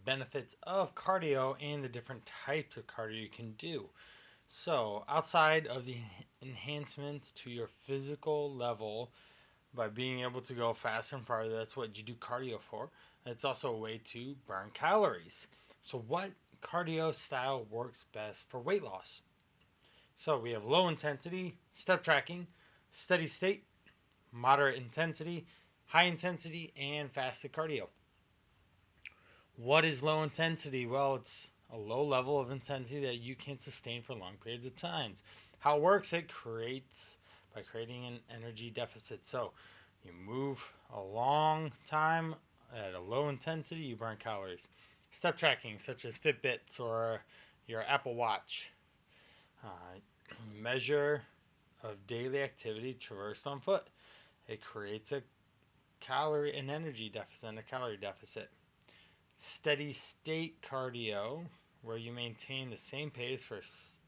benefits of cardio and the different types of cardio you can do. So, outside of the enhancements to your physical level by being able to go faster and farther, that's what you do cardio for. It's also a way to burn calories. So, what cardio style works best for weight loss? So, we have low intensity, step tracking, steady state, moderate intensity, high intensity, and fasted cardio. What is low intensity? Well, it's a low level of intensity that you can sustain for long periods of time. How it works, it creates by creating an energy deficit. So you move a long time at a low intensity, you burn calories. Step tracking, such as Fitbits or your Apple Watch, measure of daily activity traversed on foot. It creates an energy deficit and a calorie deficit. Steady state cardio, where you maintain the same pace for a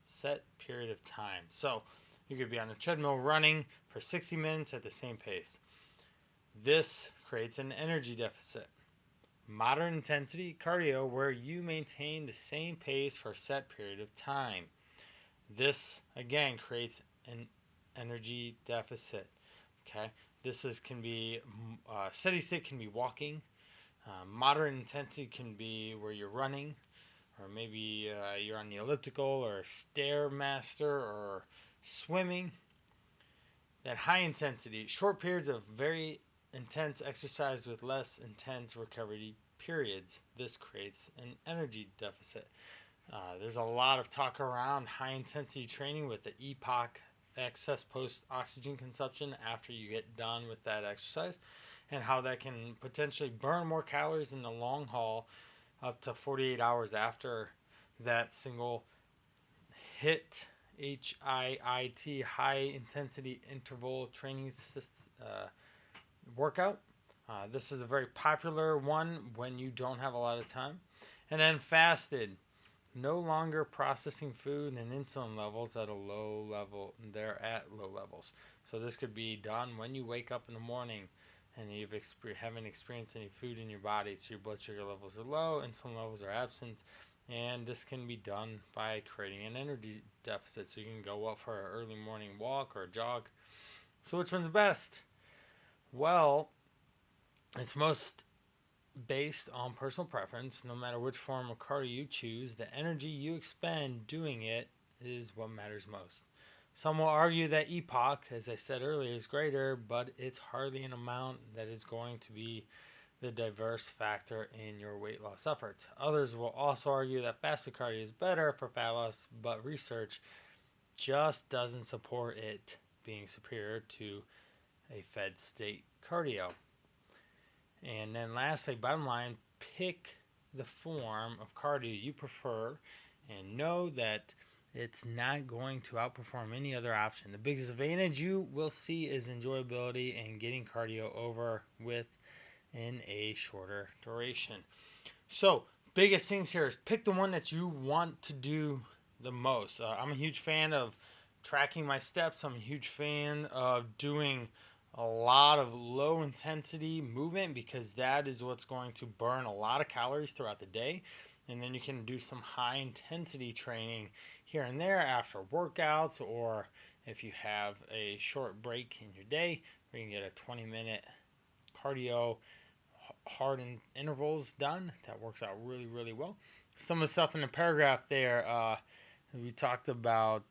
set period of time. So you could be on a treadmill running for 60 minutes at the same pace. This creates an energy deficit. Moderate intensity cardio, where you maintain the same pace for a set period of time. This again creates an energy deficit. Okay, can be steady state can be walking. Moderate intensity can be where you're running, or maybe you're on the elliptical or stairmaster or swimming. Then high intensity, short periods of very intense exercise with less intense recovery periods. This creates an energy deficit. There's a lot of talk around high intensity training with the EPOC, excess post oxygen consumption, after you get done with that exercise, and how that can potentially burn more calories in the long haul up to 48 hours after that single HIIT, HIIT, high intensity interval training workout. This is a very popular one when you don't have a lot of time. And then fasted, no longer processing food and insulin levels at a low level. They're at low levels. So this could be done when you wake up in the morning and you haven't experienced any food in your body, so your blood sugar levels are low, insulin levels are absent, and this can be done by creating an energy deficit. So you can go out for an early morning walk or a jog. So which one's best? Well, it's most based on personal preference. No matter which form of cardio you choose, the energy you expend doing it is what matters most. Some will argue that EPOC, as I said earlier, is greater, but it's hardly an amount that is going to be the diverse factor in your weight loss efforts. Others will also argue that fasted cardio is better for fat loss, but research just doesn't support it being superior to a fed state cardio. And then lastly, bottom line, pick the form of cardio you prefer and know that it's not going to outperform any other option. The biggest advantage you will see is enjoyability and getting cardio over with in a shorter duration. So, biggest things here is pick the one that you want to do the most. I'm a huge fan of tracking my steps. I'm a huge fan of doing a lot of low intensity movement, because that is what's going to burn a lot of calories throughout the day. And then you can do some high intensity training here and there after workouts, or if you have a short break in your day where you can get a 20-minute cardio hard intervals done. That works out really, really well. Some of the stuff in the paragraph there, we talked about.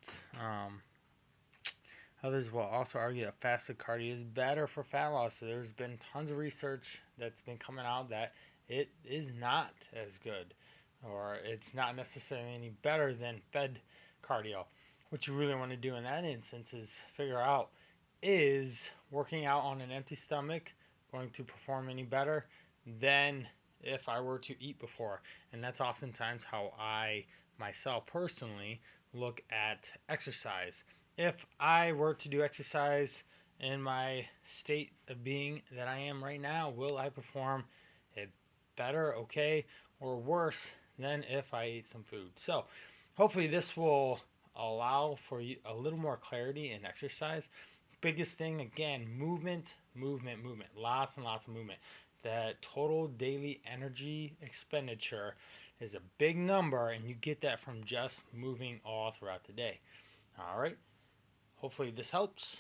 Others will also argue that fasted cardio is better for fat loss. So there's been tons of research that's been coming out that it is not as good, or it's not necessarily any better than fed cardio. What you really want to do in that instance is figure out, is working out on an empty stomach going to perform any better than if I were to eat before? And that's oftentimes how I myself personally look at exercise. If I were to do exercise in my state of being that I am right now, will I perform it better, okay, or worse than if I ate some food? So hopefully this will allow for you a little more clarity in exercise. Biggest thing, again, movement. Lots and lots of movement. that total daily energy expenditure is a big number, and you get that from just moving all throughout the day. All right. Hopefully this helps.